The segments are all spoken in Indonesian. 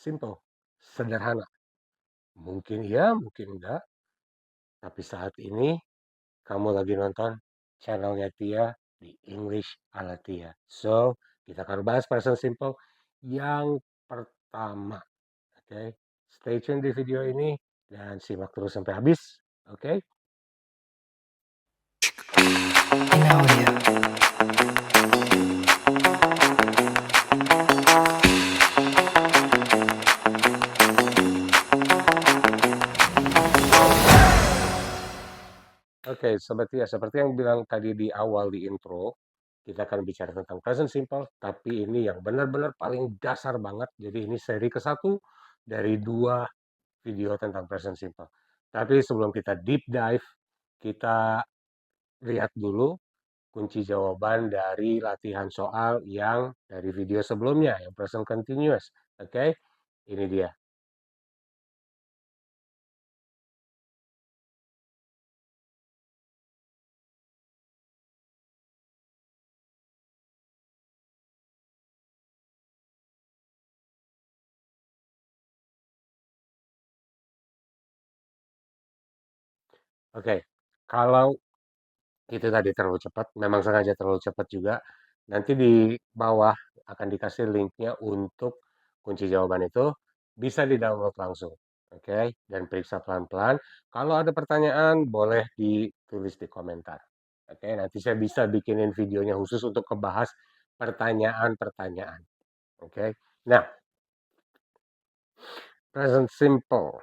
simple, sederhana. Mungkin iya, mungkin enggak, tapi saat ini kamu lagi nonton channelnya Tia di English ala Tia. So, kita akan bahas present simple yang pertama. Oke, stay tune di video ini dan simak terus sampai habis. Oke, In audio. oke, Sobat Tia, seperti yang bilang tadi di awal di intro, kita akan bicara tentang present simple, tapi ini yang benar-benar paling dasar banget. Jadi ini seri ke-1 dari 2 video tentang present simple. Tapi sebelum kita deep dive, kita lihat dulu kunci jawaban dari latihan soal yang dari video sebelumnya, yang present continuous. Oke, ini dia. Oke, kalau itu tadi terlalu cepat, memang sengaja terlalu cepat juga. Nanti di bawah akan dikasih linknya untuk kunci jawaban itu, bisa di-download langsung. Oke, dan periksa pelan-pelan. Kalau ada pertanyaan, boleh ditulis di komentar. Oke, nanti saya bisa bikinin videonya khusus untuk ngebahas pertanyaan-pertanyaan. Oke, nah, present simple.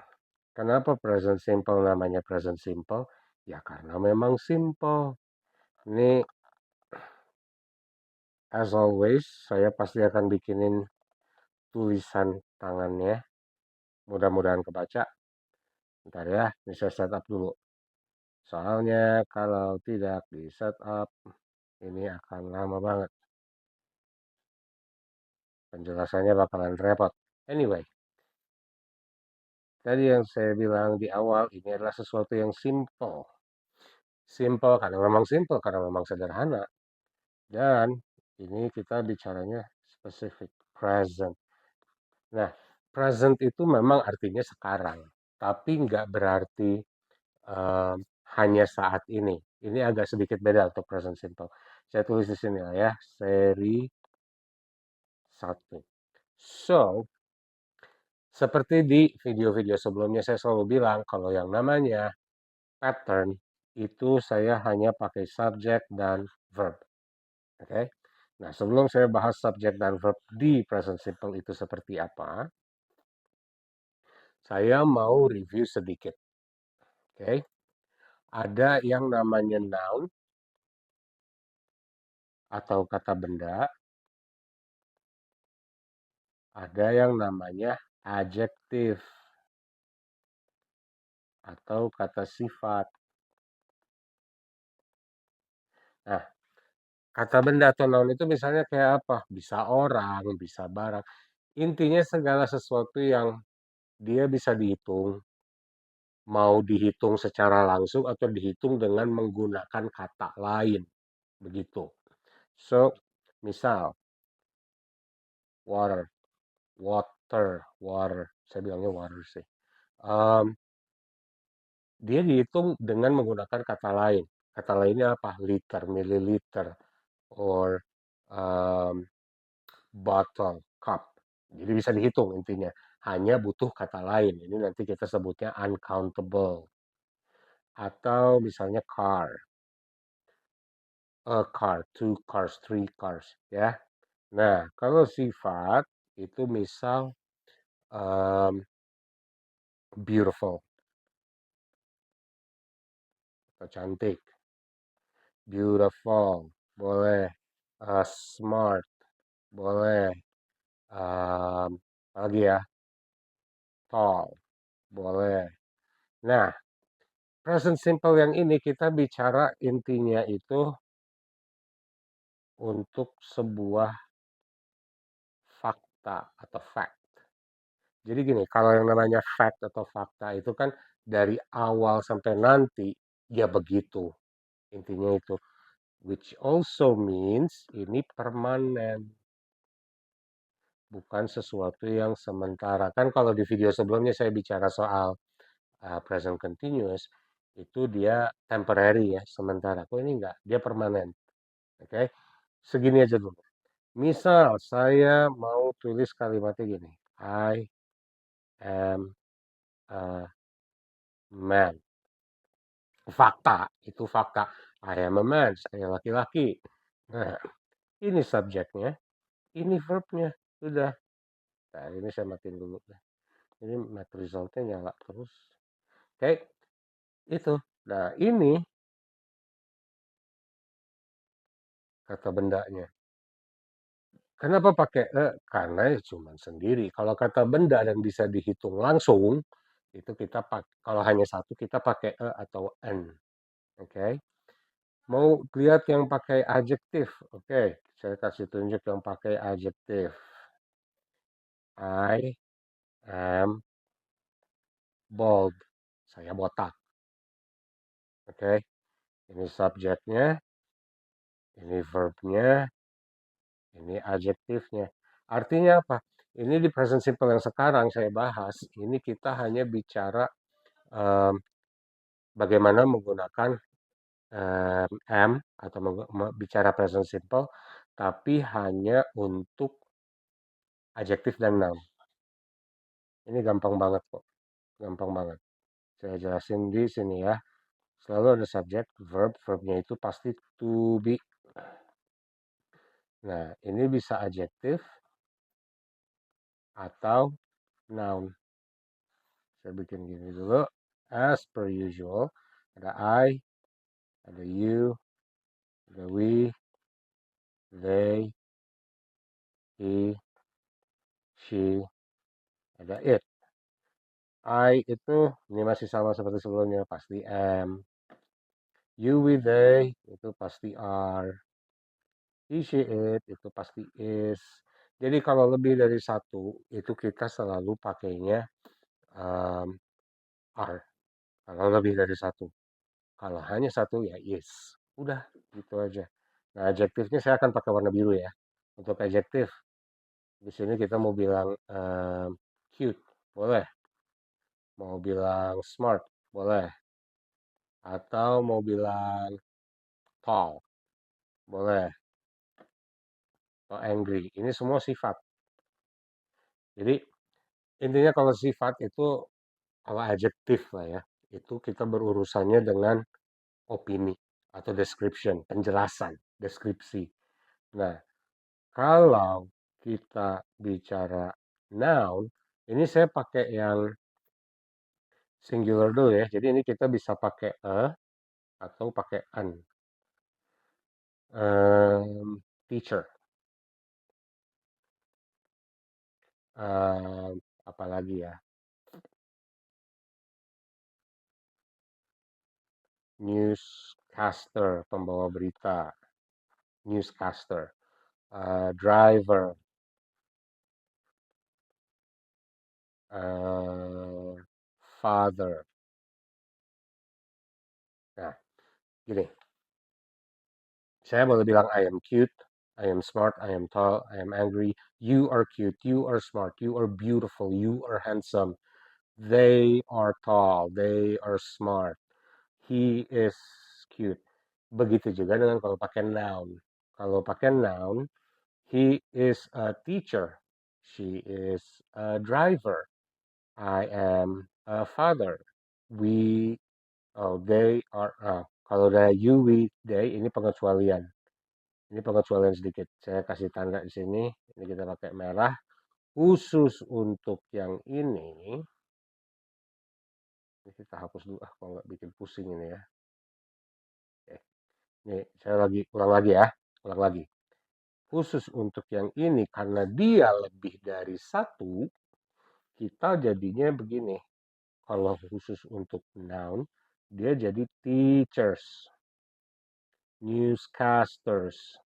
Kenapa present simple namanya present simple? Ya karena memang simple. Ini as always, saya pasti akan bikinin tulisan tangannya. Mudah-mudahan kebaca. Ntar ya, ini saya setup dulu. Soalnya kalau tidak di setup, ini akan lama banget. Penjelasannya bakalan repot. Anyway, tadi yang saya bilang di awal, ini adalah sesuatu yang simple. Simple karena memang sederhana. Dan ini kita bicaranya spesifik, present. Nah, present itu memang artinya sekarang, tapi nggak berarti eee, hanya saat ini. Ini agak sedikit beda untuk present simple. Saya tulis di sini lah ya, seri 1. So, seperti di video-video sebelumnya saya selalu bilang kalau yang namanya pattern itu saya hanya pakai subject dan verb. Oke. Nah, sebelum saya bahas subject dan verb di present simple itu seperti apa, saya mau review sedikit. Oke. Ada yang namanya noun atau kata benda, ada yang namanya adjektif atau kata sifat. Nah, kata benda atau noun itu misalnya kayak apa? Bisa orang, bisa barang. Intinya segala sesuatu yang dia bisa dihitung, mau dihitung secara langsung atau dihitung dengan menggunakan kata lain. Begitu. So, misal, water, water. Saya bilangnya water sih. Um, Dia dihitung dengan menggunakan kata lain. Kata lainnya apa? Liter, mililiter, or um, bottle, cup. Jadi bisa dihitung intinya. Hanya butuh kata lain. Ini nanti kita sebutnya uncountable. Atau misalnya car. A car, two cars, three cars. Ya. Nah, kalau sifat itu misal um, beautiful atau cantik. Beautiful, boleh. Smart, boleh. Apa lagi ya? Tall, boleh. Nah, present simple yang ini kita bicara intinya itu untuk sebuah fakta atau fact. Jadi gini, kalau yang namanya fact atau fakta itu kan dari awal sampai nanti ya begitu. Intinya itu. Which also means ini permanen. bukan sesuatu yang sementara. Kan kalau di video sebelumnya saya bicara soal present continuous, itu dia temporary ya, sementara. Kok ini enggak, dia permanen. Oke, segini aja dulu. Misal saya mau tulis kalimatnya gini, I am a man. Fakta, itu fakta. I am a man, saya laki-laki. Nah, ini subjeknya, ini verbnya. Sudah. Nah, ini saya matiin dulu. Ini match resultnya nyala terus. Oke, itu. Nah, ini kata bendanya. Kenapa pakai e? Karena ya cuma sendiri. Kalau kata benda dan bisa dihitung langsung, itu kita pakai, kalau hanya satu kita pakai e atau n. Oke. Mau lihat yang pakai adjektif? Oke, saya kasih tunjuk yang pakai adjektif. I am bald. Saya botak. Oke, ini subjeknya, ini verbnya, ini adjektifnya. Artinya apa? Ini di present simple yang sekarang saya bahas, ini kita hanya bicara em, bagaimana menggunakan am atau bicara present simple, tapi hanya untuk adjektif dan noun. Ini gampang banget kok, gampang banget. Saya jelasin di sini ya. Selalu ada subjek, verb, verbnya itu pasti to be. Nah, ini bisa adjektif atau noun. Saya bikin gini dulu. As per usual, ada I, ada you, ada we, they, he, she, ada it. I itu ini masih sama seperti sebelumnya, pasti am. You, we, they itu pasti are. He, she, it itu pasti is. Jadi kalau lebih dari satu, itu kita selalu pakainya um, are. Kalau lebih dari satu. Kalau hanya satu ya is. Udah, gitu aja. Nah, adjektifnya saya akan pakai warna biru ya. Untuk adjektif, di sini kita mau bilang cute, boleh. Mau bilang smart, boleh. Atau mau bilang tall, boleh. Atau angry. Ini semua sifat. Jadi, intinya kalau sifat itu, kalau adjektif lah ya, itu kita berurusannya dengan opini atau description, penjelasan, deskripsi. Nah, kalau kita bicara noun, ini saya pakai yang singular dulu ya. Jadi ini kita bisa pakai atau pakai an. Teacher. Apalagi ya. Newscaster, pembawa berita. Newscaster. Driver. Father. Nah, gini. Saya boleh bilang I am cute, I am smart, I am tall, I am angry. You are cute, you are smart, you are beautiful, you are handsome. They are tall, they are smart. He is cute. Begitu juga dengan kalau pakai noun. Kalau pakai noun, he is a teacher. She is a driver. I am a father. We, oh, they are, kalau ada you, we, they, ini pengecualian. Ini pengecualian sedikit. Saya kasih tanda di sini. Ini kita pakai merah. Khusus untuk yang ini kita hapus dulu. Kalau nggak bikin pusing ini ya. Oke. Ini saya ulang lagi ya. Ulang lagi. Khusus untuk yang ini, karena dia lebih dari satu, kita jadinya begini. Kalau khusus untuk noun, dia jadi teachers, newscasters,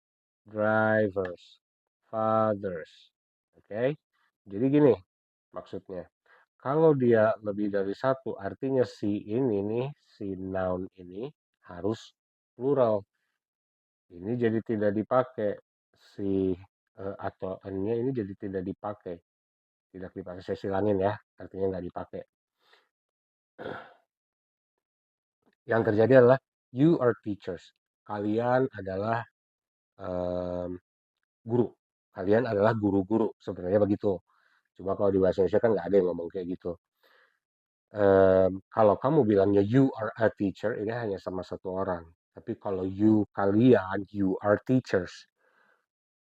drivers, fathers. Oke. Jadi gini maksudnya. Kalau dia lebih dari satu, artinya si ini nih, si noun ini harus plural. Ini jadi tidak dipakai si atau n-nya ini jadi tidak dipakai. Tidak dipakai, saya silangin ya, artinya nggak dipakai. Yang terjadi adalah you are teachers. Kalian adalah em, guru. Kalian adalah guru-guru. Sebenarnya begitu. Cuma kalau di bahasa Indonesia kan nggak ada yang ngomong kayak gitu. Kalau kamu bilangnya you are a teacher, ini hanya sama satu orang. Tapi kalau kalian, you are teachers.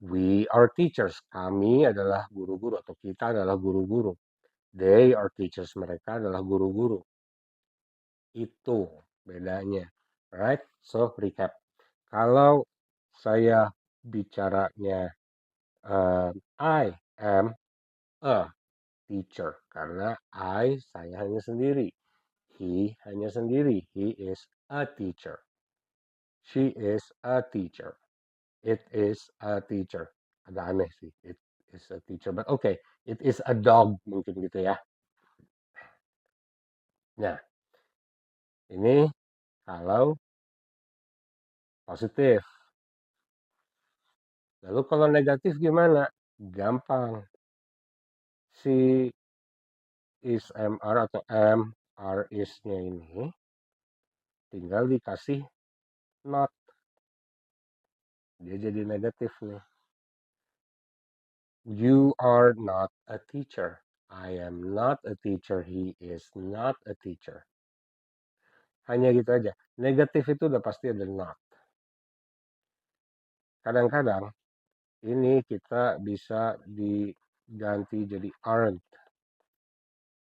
We are teachers. Kami adalah guru-guru atau kita adalah guru-guru. They are teachers. Mereka adalah guru-guru. Itu bedanya. Right? So, recap. Kalau saya bicaranya I am a teacher karena saya hanya sendiri. He hanya sendiri. He is a teacher. She is a teacher. It is a teacher. Agak aneh sih. It is a teacher. But okay. It is a dog. Mungkin gitu ya. Nah, ini kalau positif. Lalu kalau negatif gimana? Gampang. Si is MR atau MR is-nya ini tinggal dikasih not. Dia jadi negatif nih. You are not a teacher. I am not a teacher. He is not a teacher. Hanya gitu aja. Negatif itu udah pasti ada not. Kadang-kadang ini kita bisa diganti jadi aren't.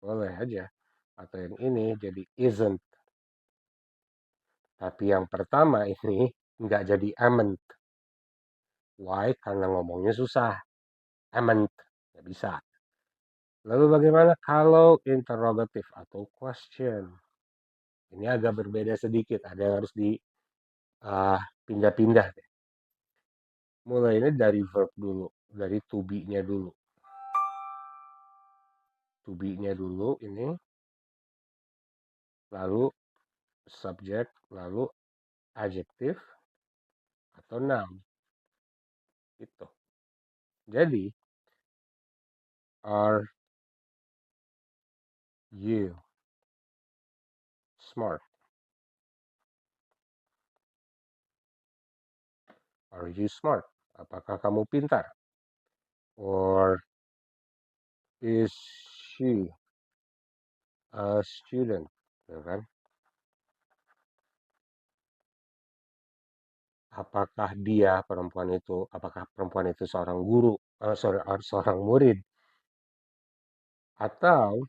Boleh aja. Atau yang ini jadi isn't. Tapi yang pertama ini nggak jadi amn't. Why? Karena ngomongnya susah. Amn't. Nggak bisa. Lalu bagaimana kalau interrogatif atau question? Ini agak berbeda sedikit. Ada yang harus dipindah-pindah deh. Mulai ini dari verb dulu. Dari to be-nya dulu. To be-nya dulu ini. Lalu subject. Lalu adjective. Atau noun. Itu. Jadi, are you smart? Are you smart? Apakah kamu pintar? Or is she a student? Ya kan? Apakah apakah perempuan itu seorang guru, seorang murid? Atau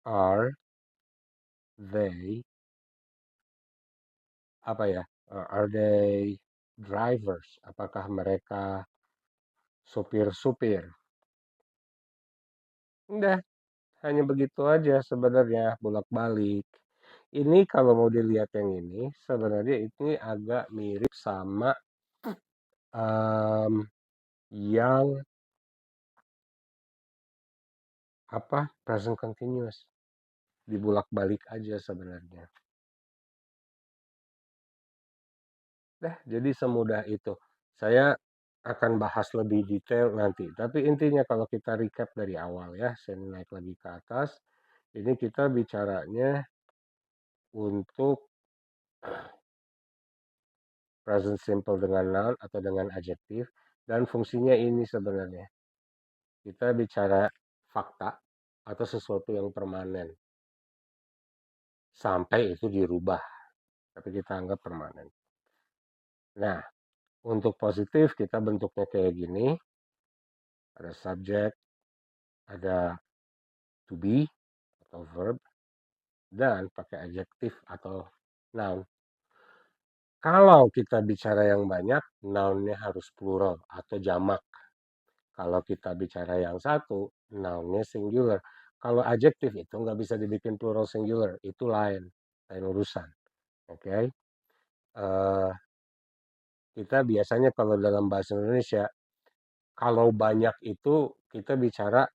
are they, apa ya, are they drivers? Apakah mereka supir-supir? Udah, hanya begitu aja sebenarnya, bolak-balik. Ini kalau mau dilihat yang ini, sebenarnya ini agak mirip sama yang apa present continuous. Dibulak-balik aja sebenarnya. Jadi semudah itu. Saya akan bahas lebih detail nanti. Tapi intinya kalau kita recap dari awal ya, saya naik lagi ke atas. Ini kita bicaranya untuk present simple dengan noun atau dengan adjektif. Dan fungsinya ini sebenarnya. Kita bicara fakta atau sesuatu yang permanen. Sampai itu dirubah. Tapi kita anggap permanen. Nah, untuk positif kita bentuknya kayak gini. Ada subject, ada to be atau verb, dan pakai adjektif atau noun. Kalau kita bicara yang banyak, nounnya harus plural atau jamak. Kalau kita bicara yang satu, nounnya singular. Kalau adjektif itu nggak bisa dibikin plural singular, itu lain urusan. Oke, kita biasanya kalau dalam bahasa Indonesia, kalau banyak itu kita bicara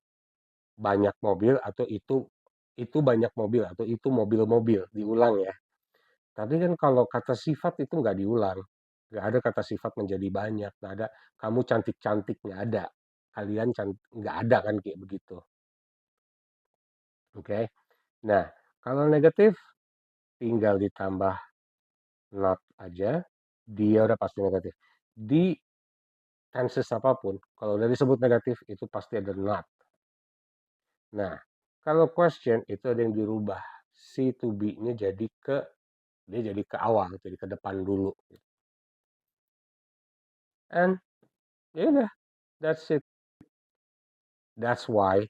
banyak mobil atau itu banyak mobil atau itu mobil-mobil, diulang ya. Tapi kan kalau kata sifat itu nggak diulang. Nggak ada kata sifat menjadi banyak. Nggak ada kamu cantik-cantik, nggak ada. Kalian nggak ada kan kayak begitu. Oke. Nah, kalau negatif tinggal ditambah not aja. Dia udah pasti negatif. Di tenses apapun, kalau udah disebut negatif itu pasti ada not. Nah, kalau question itu ada yang dirubah. Si to be-nya dia jadi ke awal, jadi ke depan dulu. And ya udah, that's it. That's why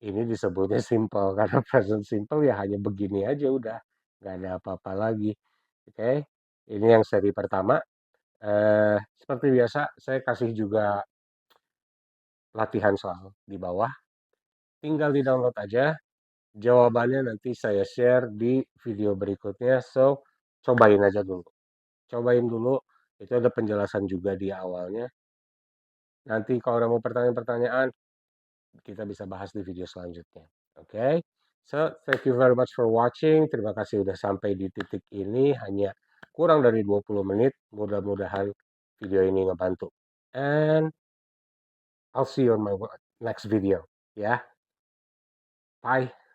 ini disebutnya simple karena present simple ya hanya begini aja udah, nggak ada apa-apa lagi. Oke, ini yang seri pertama. Seperti biasa, saya kasih juga latihan soal di bawah. Tinggal di-download aja. Jawabannya nanti saya share di video berikutnya. So, cobain aja dulu. Cobain dulu. Itu ada penjelasan juga di awalnya. Nanti kalau ada mau pertanyaan-pertanyaan, kita bisa bahas di video selanjutnya. Oke? Okay? So, thank you very much for watching. Terima kasih udah sampai di titik ini. Hanya kurang dari 20 menit. Mudah-mudahan video ini ngebantu. And I'll see you on my next video. Yeah? Bye.